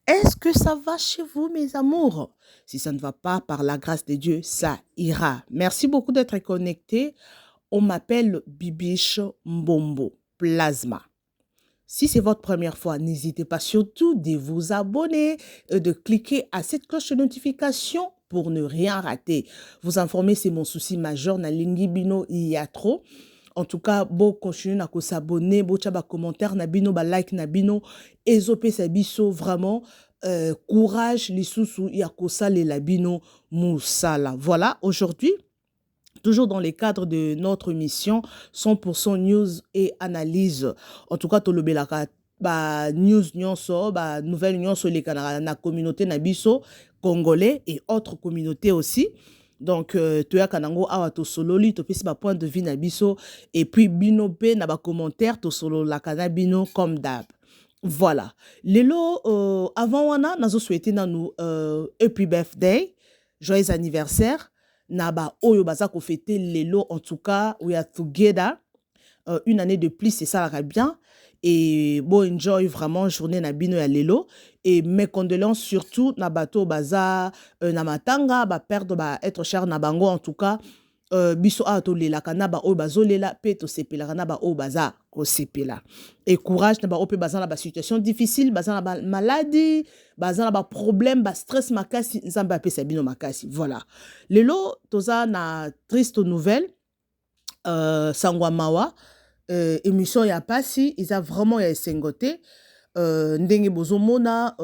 Est-ce que ça va chez vous, mes amours? Si ça ne va pas, par la grâce de Dieu, ça ira. Merci beaucoup d'être connecté. On m'appelle Bibiche Mbombo Plasma. Si c'est votre première fois, n'hésitez pas surtout de vous abonner et de cliquer à cette cloche de notification pour ne rien rater. Vous informer, c'est mon souci majeur. Na lingi bino, il y a trop. En tout cas, bon, continuez à s'abonner, bon, tchaba commentaire, na bino, ba like, na bino, ezopé sa biso, vraiment, courage, les sous il y a kosa les labino, moussala. Voilà, aujourd'hui, toujours dans les cadres de notre mission, 100% news et analyse. En tout cas, tolobelaka, ba news nyonso, ba nouvelle nyonso les Canada, na communauté na biso, congolais et autres communautés aussi. Donc, toya kanango awa to sololi, to pesi ba point de vue na biso, et puis bino pe na ba commentaire, to solo la kana bino comme d'hab. Voilà. Lelo, avant wana, nazo souhaité nanu, happy birthday, joyeux anniversaire, naba oyo baza ko fêter lelo, en tout cas, we are together, une année de plus, c'est ça la bien. Et bon, enjoy vraiment journée na bino ya lelo. Et mes condoléances surtout na bato baza na matanga, ba perdre, ba être cher na bango, en tout cas. Biso a to lela kana ba o bazo lela pe to sepela kana ba o baza ko sepela. Et courage na ba o pe baza na ba situation difficile, baza na ba maladie, baza na ba problème, ba stress makasi, nzamba pe sabino makasi. Voilà. Lelo toza na triste nouvelle, sangwa mawa, émission ya pasi, ils a vraiment ya esengote. Ndenge bozomona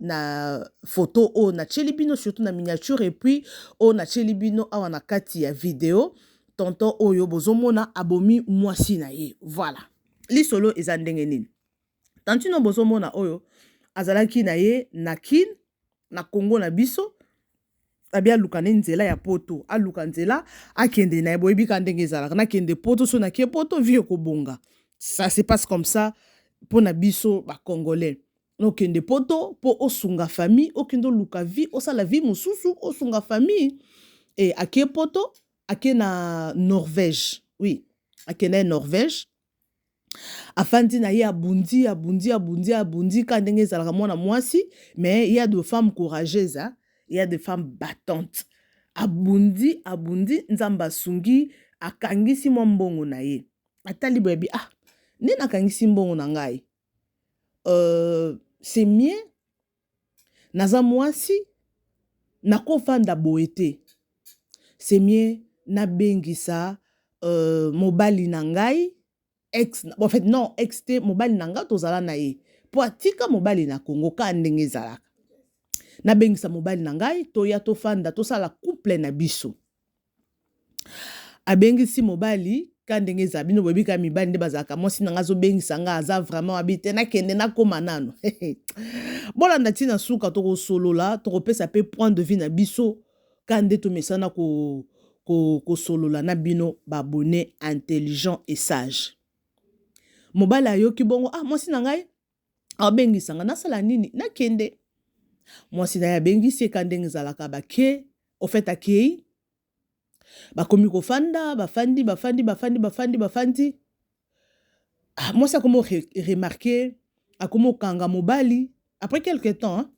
na photo o na chelibino, surtout na miniature, et puis o na chelibino awa na kati ya video tonton oyo bozomona abomi mwasi na ye. Voilà, lisolo eza ndenge nini tantino bozomona oyo azalaki na ye na kin na Congo na biso, abi aluka ne nzela ya poto, aluka nzela akende na ye, boyebi ka ndenge ezalaka na kende poto, so na ke poto vie kobonga. Ça se passe comme ça pour na biso ba congolais. Okende poto po osunga famille, okendo luka vie, osala vie mususu, osunga famille. Et ake poto, ake na Norvège. Oui, ake na Norvège. Afandi na ye abundi, abundi, abundi, abundi, ka ndenge ezalaka mwana mwasi, mais il y a de femmes courageuses, hein? Il y a des femmes battantes. Abundi, abundi, nzamba sungi, akangisi mwa mbongo na ye. Atali boyebi, ah, ne nakangisi mbongo na ngai. C'est mieux, naza mwasi, nakofanda boete. C'est mieux, nabengisa, mobali na ngai, ex, en fait, non, ex te, mobali na nga tozala na ye. Po atika mobali na Congo, ka ndenge ezalaka. Nabengisa mobali na ngai, toya tofanda, tosala couple na biso. Abengisi mobali, ka ndenge ezala, bino boyebi ka mibali nde bazalaka, mwasi na nga azobengisa nga, aza vraiment abite, nakende nakoma nano. Bolanda tina suka toko solola, toko pesa pe point de vue na biso, ka nde to mesana ko solola na bino babone intelligent et sage. Mobali ayoki bongo, ah, mwasi na ngai abengisa nga, nasala nini nakende. Mwasi na ya bengisi ka ndenge ezalaka bake, au fait akei bakomi kofanda, bafandi. Ah, mwasi akomo remarquer, akomo kanga mobali, après quelque temps, hein,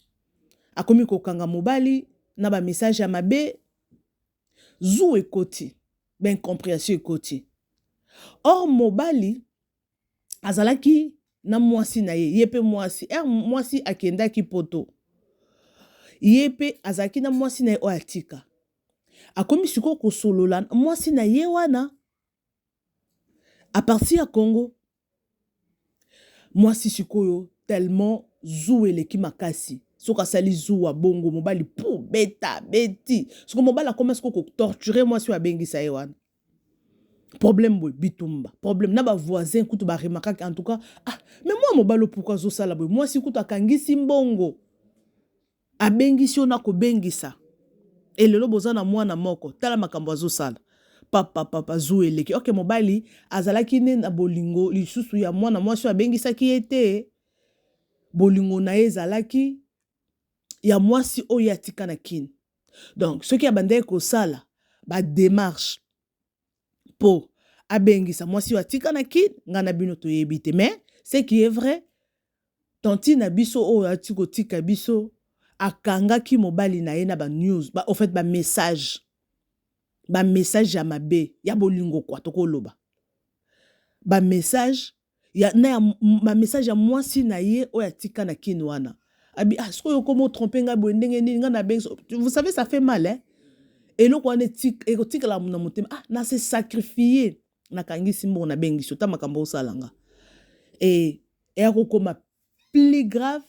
akomi kokanga mobali na ba message ya mabe, zou ekoti, ben compréhension ekoti. Or mobali azalaki na mwasi na ye, yepe mwasi, mwasi akendaki poto. Yepe azalaki na mwasi na ye oatika. Akomi siko kosolola mwasi na ye wana, à partir ya Congo, mwasi sikoyo tellement zou eleki makasi. Soka sali zou wa bongo mobali pou beta beti. Soko mobali akoma siko ko torturer mwasi wa bengisa ye wana. Problème boy bitumba. Problème na ba voisin kutu ba remarquer en tout cas, ah, mais moi mobali pourquoi zo sala boy? Mwasi kutu akangisi mbongo. Abengisi ona ko bengisa. Et lelo bozana mwana moko, tala makambo azo sala. Papa zou eleki. Ok, mobali azalaki ne na bolingo lisusu ya mwana mwasi abengisa ki ete bolingo na ezalaki ya mwasi oyo atika na kin. Donc ce qui a bandé ko sala ba démarche po abengisa mwasi atika na kin, ngana bino to yebite. Mais ce qui est vrai, tanti na biso oyo ati kotika biso akangaki mobali na ye na ba news en fait ba message ya mabe ya bolingo kwa tokoloba ba message ma message ya mwasi na ye oyo atika na kini wana abi soki komo tromper nga boye ndenge nini nga na bengi vous savez ça fait mal hein eloko wana ekotikala na motema na se sacrifier nakangisi mbongo na bengi so ta makambo osalanga ekokoma plus grave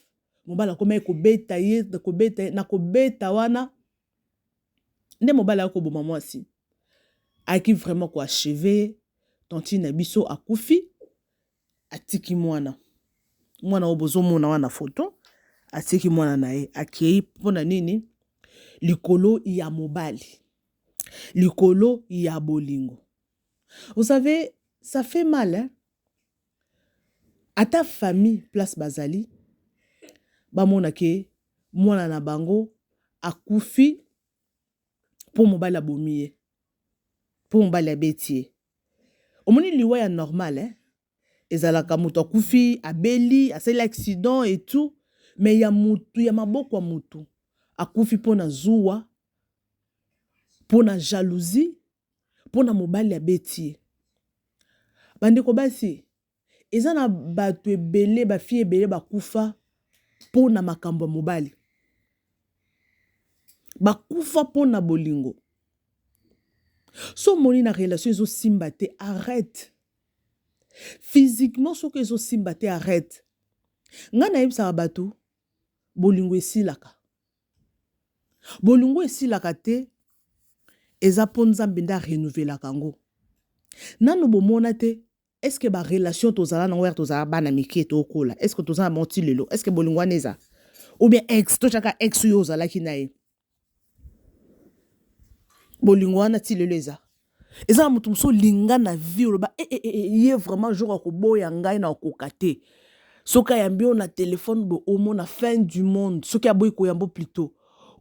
mobala koma ekobeta ye na kobeta wana nde mobala akoboma mwasi aki vraiment koacheve tanti na biso akufi atiki mwana oyo bozomona wana foto atiki mwana na ye akei mpona nini likolo ya mobali likolo ya bolingo. Vous savez ça fait mal hein à ta famille place bazali bamona ke mwana na bango akufi po mobali abomi ye po mobali abeti ye omoni liwa ya normal hein ezalaka moto akufi abeli asali accident et tout mais ya mutu ya maboko ya mutu akufi pona zuwa pona jalousie pona mobali abeti ye bandeko basi eza na bato ebele bafie ebele bakufa pona makambo ya mobali bakufa pona bolingo so moni na relation ezosimba te arrête physiquement soki ezosimba te arrête nga nayebisaka bato bolingo esilaka te eza mpo nzambe nde arenouvelaka yango nano bomona te est-ce que ba relation tozala nango ya tozala bana mike tokola est-ce que tozala monti lelo est-ce que bolingo wana eza ou bien ex tochaka ex oyo ozalaki na ye bolingo wana ti lelo eza na moto mosusu linga na vie oloba ye vraiment jour akoboya ngai na okoka te soki ayambi yo na telefone bo omona fin du monde soki aboyi koyambo plutôt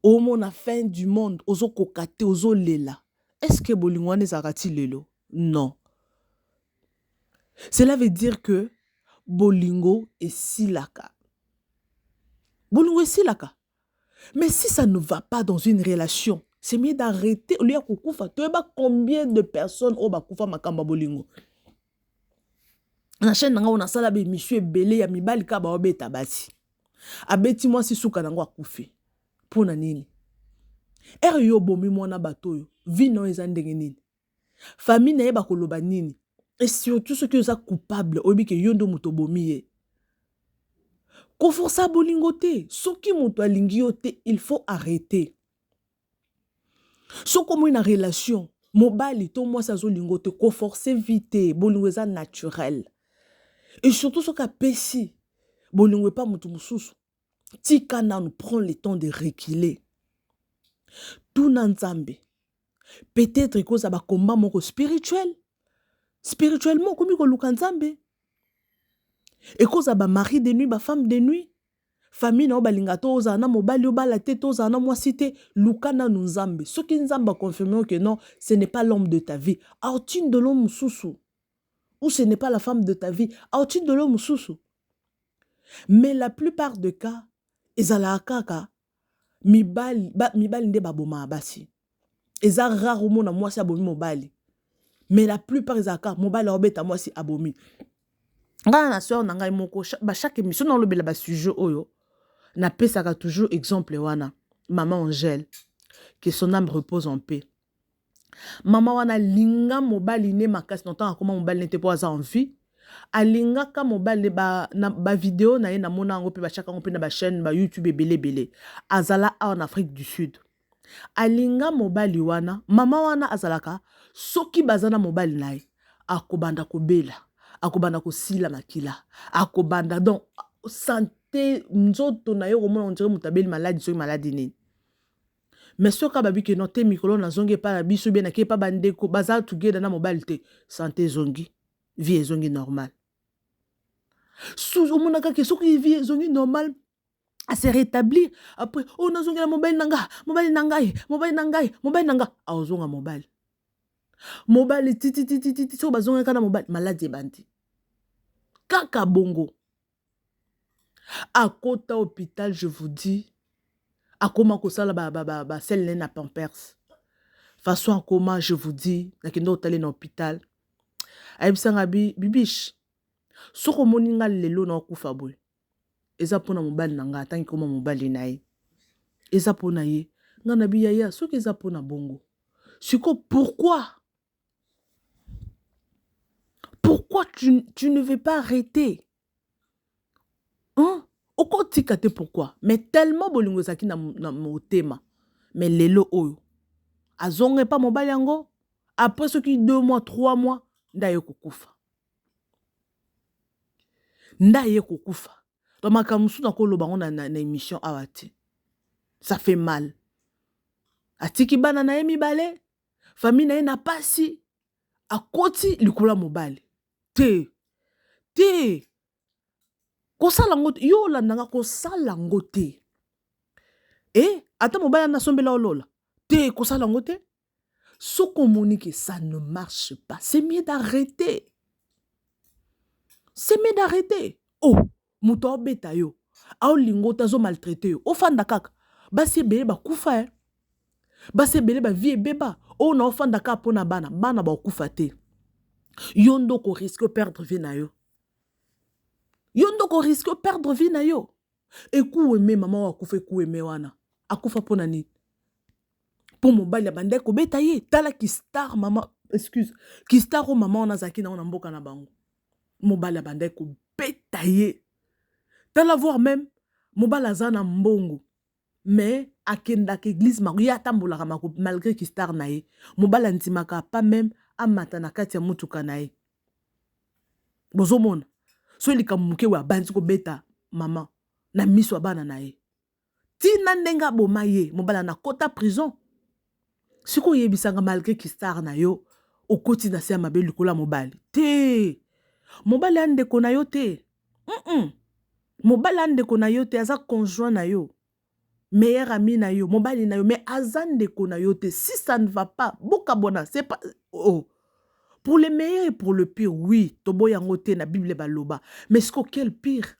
omona fin du monde ozokoka te ozolela est-ce que bolingo wana ezalaka ti lelo non. Cela veut dire que bolingo esilaka. Bolingo esilaka. Mais si ça ne va pas dans une relation, c'est mieux d'arrêter. Au lieu de kufa, tu sais combien de personnes au bakufa makamba bolingo. Na chaîne nanga on a sala be monsieur belé ya mibali ka ba obeta basi. Abeti moi si suka nango akufi. Pona nini? Yo bomi mwana batoyo. Vi no eza ndenge nini? Famille na ye bakoloba nini? Et surtout ceux qui sont coupables, obi ke yondo muto bomiye. Ko força bolingo te, soki muto alingi yo te, il faut arrêter. So comme une relation, mobali to moi sa zo lingo te, ko forcer vite, bolingo eza naturel. Et surtout ce ka pesi, bolingo pas muto mususu. Tika na nous prend le temps de reculer. Tout nanzambe. Peut-être que ça va combat moko spirituel. Spirituellement, comme il y a nzambe. Et cause ba mari de nuit, ba femme de nuit. Famille na balinga to ozana mobali obala te to ozana mwasi te lukana nu nzambe. Ce qui nzamba confirme que non, ce n'est pas l'homme de ta vie. Autine de l'homme mususu. Ou ce n'est pas la femme de ta vie. Autine de l'homme mususu. Mais la plupart des cas, ezala kaka mibali nde baboma abasi. Eza rare mona mwasi abomi mobali. Mais la plupart des cas, mobile obeta moi si abomi. Nga na soeur nanga moko ba chaque émission dans le bela ba sujet oyo na pesaka toujours exemple wana maman Angèle que son âme repose en paix. Maman wana linga mobile ne makasi nontant comment mobile n'était pas en vie. Alinga ka mobile ba vidéo na ye na mona ngo pe ba chaque ngo pe na ba chaîne ba YouTube belé azala en Afrique du Sud. Alinga mobile wana mama wana azalaka soki bazana mobile nae akobanda kobela akobanda kosila makila akobanda donc santé nzoto na yo komona on dirait mutabeli maladie soki maladie nini mais soka babi ke noté mikolo na zongi pa na biso bien na ke pa bandeko baza together na mobile te santé zongi vie zongi normal sous omona ka ke soki vie zongi normal à se rétablir après on a zongi la mobile nanga a ozonga mobile mobile titi so bazonga kana mobile maladie bandi kaka bongo À côté hôpital, je vous dis, à comment que ça, celle na pampers. Façon à comment, je vous dis, na kendo hôtel na hôpital. Aïbisanga bibiche. Soko moninga lelo na okufa boy. Eza pona mobali na nga, tangi koma mobali na ye. Eza pona ye. Nga na biyaya, soki eza pona bongo. Siko, pourquoi? Pourquoi tu ne veux pas arrêter? Hein? Oko tikate pourquoi? Mais tellement bolingo zaki na motema. Mais lelo oyo. Azonge pas mobali yango. Après ce qui 2 mois, 3 mois, ndaye kukufa. Ndaye kukufa. Dans ma kamusu na kolo bango na émission awati. Ça fait mal. Atiki bana na emi bale. Famille na ye na pasi. Akoti likula mobali. Te. Kosala ngote. Yo landanga kosala ngote. Ata mobali na sombela olola. Te kosala ngote. Soko monique, ça ne marche pas. C'est mieux d'arrêter. C'est mieux d'arrêter. Oh, muto beta yo. Ao lingo tazo maltraité yo. Ofanda kaka. Basi bele ba kufa Basi bele ba vie beba. Oh na ofanda kaka pona bana. Bana ba kufa te. Yondo ko risque perdre vie na yo. Yondo ko risque perdre vie na yo. Et kuweme maman wa kufa kuweme wana. Akufa pona ni. Pour mobali ya bande ko beta ye. Tala ki star maman. Excuse. Ki star o maman na zaki na mboka na bango. Mobali ya bande ko beta ye. Tala voir même. Mobali azana mbongo. Mais akenda ke église ma ya tambola ramako malgré ki star na ye. Mobali antimaka pas même amata na kati ya mutuka na ye. Bozomona. So li kamuke wa bandi ko beta maman na miso abana na ye. Tina ndenga boma ye. Mobali na kota prison. Siko yebisanga malgré ki star na yo. Okoti na se mabe likola mobali. Te. Mobali andeko na yo te. Mobali andeko na yo te. Aza conjoint na yo. Meilleur ami na yo. Mobali na yo. Mais azandeko na yo te. Si ça ne va pas. Boka bona. C'est pas. Oh. Pour le meilleur et pour le pire. Oui. Tobo yango te na Bible baloba. Mais ce quel pire?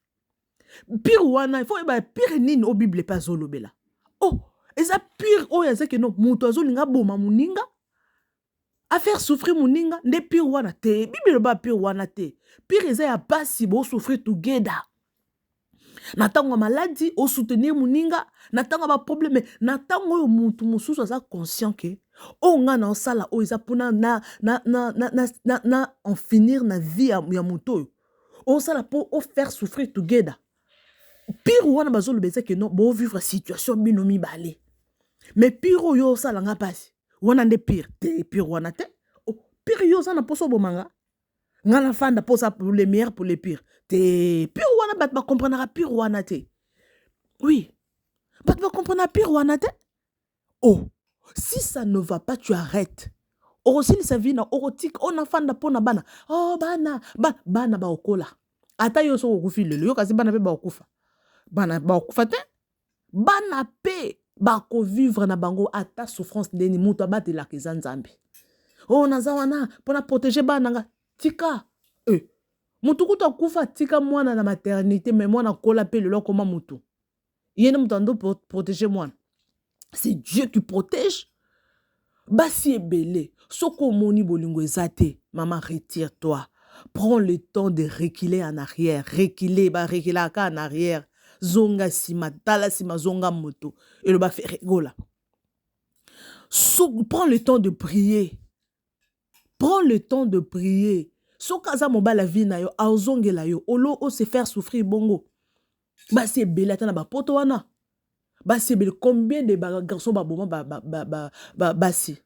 Pire wana. Il faut pire nini au Bible pas zolobela. Oh. Et ça pire. Oh ya zeke no. Muto azolinga boma muninga. A faire souffrir muninga. Ne pire wana te. Bible ba pire wana te. Pire eza ya basi bo souffrir together. Natango maladie, au soutenir muninga, natango ba problème, natango yo mutu mususu aza conscient que o nga na sala o isa puna na en finir na vie ya muto. O sala pour o faire souffrir together. Pire wana bazolo beza que non, bo vivre situation binomi balé. Mais pire yo sala nga pasi. Wana nde pire, te pire wana te. O pire yo sana poso bomanga. Nga la fanda posa pour les meilleurs pour les pires. Te pire wana bat ba comprendre pire wana te. Oui. Bat ba comprendre pire wana te. Oh, si ça ne va pas, tu arrêtes. Aussi sa vie na orotique, on a fanda pona bana. Oh bana ba okola. Ata yo so okufi lelo yo kasi bana pe ba okufa. Bana ba okufa te. Bana pe ba ko vivre na bango ata souffrance ndeni muto abate la kezanzambi. Oh naza wana pona protéger bana nga. Tika, mutu kuta kufa tika mwana na maternité, mais mwana kola pe lelo koma mutu. Yene mutando protéger mwana. C'est Dieu qui protège. Basi ebele, soko moni bolingo ezate, maman retire-toi. Prends le temps de reculer en arrière, reculer en arrière. Zonga sima, tala sima zonga moto. Et le ba fait rigola. Prends le temps de prier. Prends le temps de prier. So kaza moba la vie na yo, aozonge la yo, olo o se faire souffrir bongo. Basi ebele atana ba poto wana. Basi ebele combien de garçons ba boma basi.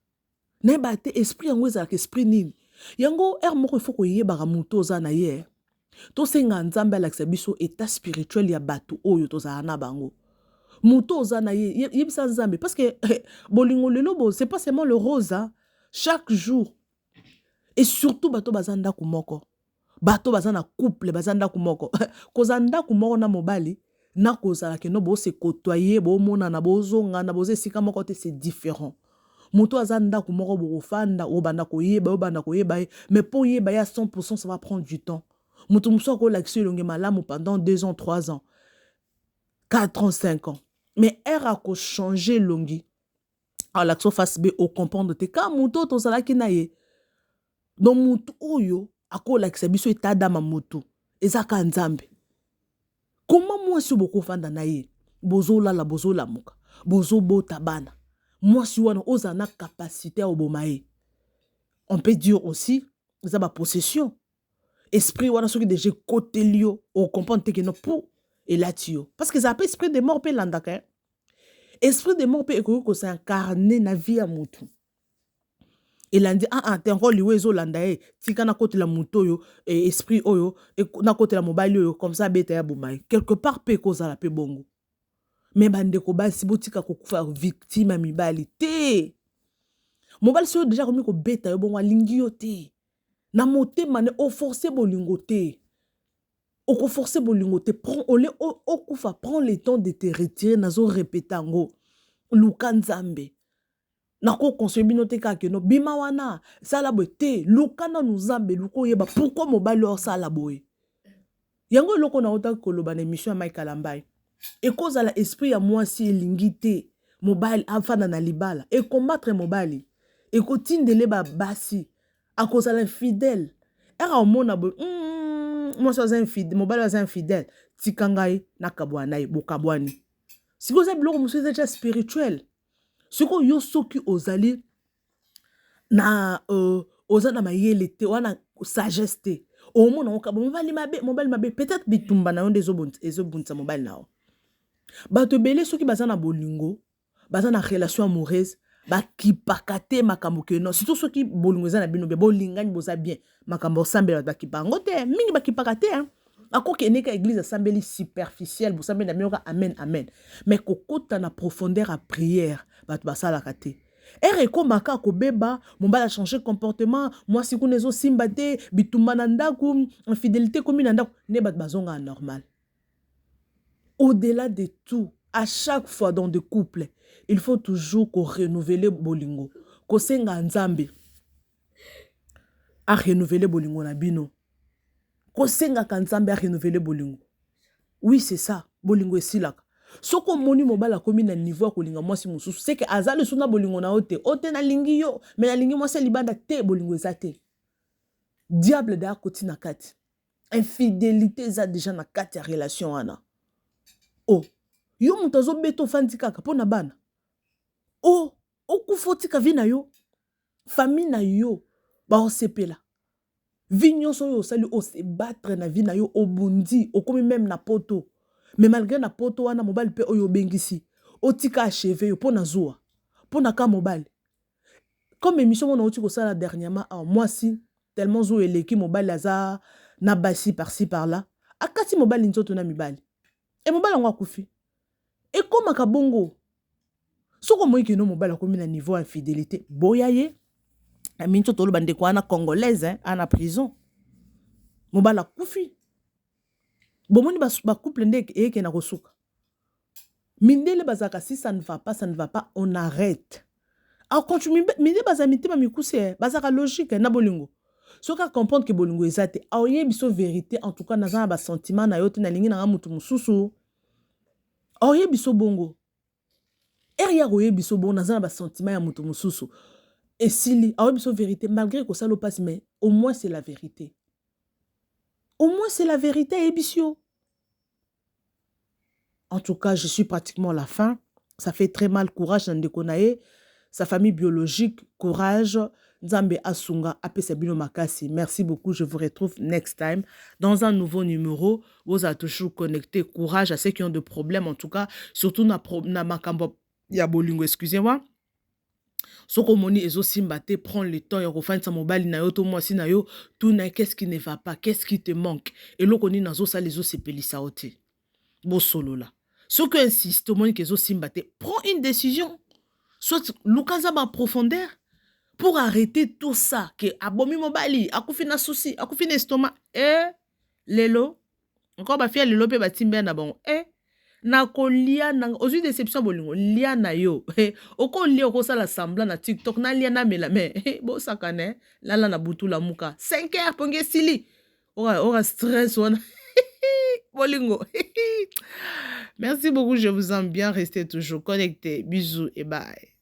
Ne ba te esprit yango ezala ke esprit nini. Yango moko faut ko yeba muto za na ye. To senga nzambe alakisa biso état spirituel ya bato oyo to za na bango. Muto za na ye yebisa nzambe parce que bolingo lelo bo c'est pas seulement le rose hein? Chaque jour. Et surtout bato bazanda kumoko. Bato bazana couple bazanda kumoko. Kozanda kumoko na mobali na kozala ke no bo se côtoyer bo mona na bozonga na boze sika moko te c'est différent. Muto azanda kumoko bo fanda o banda ko yeba mais pour yeba ya 100% ça va prendre du temps. Muto muso ko l'accès longue malamu pendant 2 ans 3 ans. 4 ans, 5 ans. Mais elle a changé longi. Alors, l'action face B, au comprendre, te ka muto to salaki na ye. Donc, muto oyo, ako la kisabiso etada ma muto. Ezaka nzambe. Comment moi si boko fanda na ye? Bozo la bozo la muka. Bozo bo tabana. Moi si wana ozana capacité à obomae. On peut dire aussi, ça ma possession. Esprit wana soki déjà côté lio, on comprend que non pour et là tio. Parce que ça appelle esprit de mort pe landaka. Esprit de mort pe ko c'est incarné na vie à mutu. Et là dit t'es encore lié zo landae, tika na côté la muto yo et esprit oyo et na côté la mobile yo comme ça beta ya bomae. Quelque part pe ko za la pe bongo. Mais bande ko ba si botika ko kufa victime à mibali te. Mobile so déjà comme ko beta yo bongo lingi yo te. Na moté mané o forcer bolingo te. O forcer bolingo te prend o kufa prend le temps de te retirer nazo répéter ngo. Luka nzambe. Nako conseil binote ka ke no bima wana sala boy te luka na nzambe luko yeba pourquoi mobile or sala boy. Yango loko na ota koloba na émission ya Mike Kalambai. Et cause à l'esprit à moi si lingité mobile afana na libala et combattre mobile et kotindele ba basi à cause à l'infidèle era au mona bo moi so infidèle mobile was infidèle tikangai na kabwana e bokabwani si vous avez bloko monsieur déjà spirituel ce ko yo soki ozali na ozana mayele te wana sagesse te au mona mobile mabe peut-être bitumba na onde ezobunza mobile nao. Bato belé ceux qui bazana bolingo, bazana relation amoureuse, ba ki pakate makambo ke non, surtout ceux qui bolingo zana bino be bolingani boza bien, makambo sambela ba ki pangote, mingi ba ki pakate hein. Ako ke neka église sambeli superficielle, bo sambela na mioka amen amen. Mais kokota na profondeur à prière, bato basala kate. Ere ko maka ko beba, mon bala changer comportement, moi si kunezo simbate, bitumba na ndaku, infidélité komi na ndaku, ne bat bazonga normal. Au-delà de tout, à chaque fois dans des couples, il faut toujours qu'on renouvelle bolingo. Qu'on senga nzambe à renouveler bolingo na bino. Qu'on senga nzambe à renouveler bolingo. Oui, c'est ça. Bolingo est silaka. Ce qu'on moni mobala komi na niveau kolinga moi si mususu, c'est que azale suna bolingo na ote. Ote na lingi yo, mais na lingi moi c'est libanda te bolingo ezate. Diable da koti na kati. Infidélité za déjà na kati ya relation ana. Oh, yo mutazo beto fandi kaka pona bana. Oh, okufoti ka vi na yo. Famille na yo ba osepela. Vignon so yo sali o se battre na vi na yo obundi, okomi même na poto. Mais malgré na poto wana mobile pe oyo bengisi. Otika achevé yo pona zoa. Pona ka mobile. Comme émission on a oti ko sala dernièrement en moi si tellement zo eleki mobile aza na basi par-ci par-là. Akati mobile nzoto na mibali. Et mobile ngwa kufi. Et comme akabongo. Soko moi ki no mobile akomi na niveau infidélité. Boyaye. Minto tolo bande ko ana congolaise hein, ana prison. Mobile kufi. Bomoni ba couple ndeke eke na kosuka. Mindele bazaka si ça ne va pas, on arrête. Alors quand tu minde bazamite ba mikuse bazaka logique na bolingo. Soka comprendre que bolingo ezate aoye biso vérité en tout cas na ba sentiment na yote na lingi na mutu mususu. Aoye biso bongo. Eria oye biso bongo na ba sentiment ya mutu mususu. Et si aoye biso vérité malgré que ça le passe mais au moins c'est la vérité. Au moins c'est la vérité ebisio. En tout cas, je suis pratiquement à la fin. Ça fait très mal, courage dans Ndekonae. Sa famille biologique, courage. Nzambe Asunga, Apesabino Makasi. Merci beaucoup, je vous retrouve next time dans un nouveau numéro. Vous êtes toujours connecté. Courage à ceux qui ont des problèmes, en tout cas. Surtout na makambo ya bolingo, excusez-moi. Soko moni ezo simbate, prends le temps et refine sa mobile na yo, to moi si na yo, tout na qu'est-ce qui ne va pas, qu'est-ce qui te manque. Et l'on connaît nazo sa les os se pelissa ote. Bo solo là. Ceux qui insistent, au monde qui est simbate, prends une décision. Soit l'occasion en profondeur pour arrêter tout ça. Que abomi mobali, akoufi na souci, akoufi na estomac. Lelo. Encore ba fia lelo pe ba timbe na bon. Na ko lia na ozu déception bolingo lia na yo. Oko lia ko sala semblant na TikTok na lia na mela mais bo sakane la na butu la muka. 5 heures ponge sili. Ora stress wana. Bolingo. Merci beaucoup, je vous aime bien. Restez toujours connectés. Bisous et bye.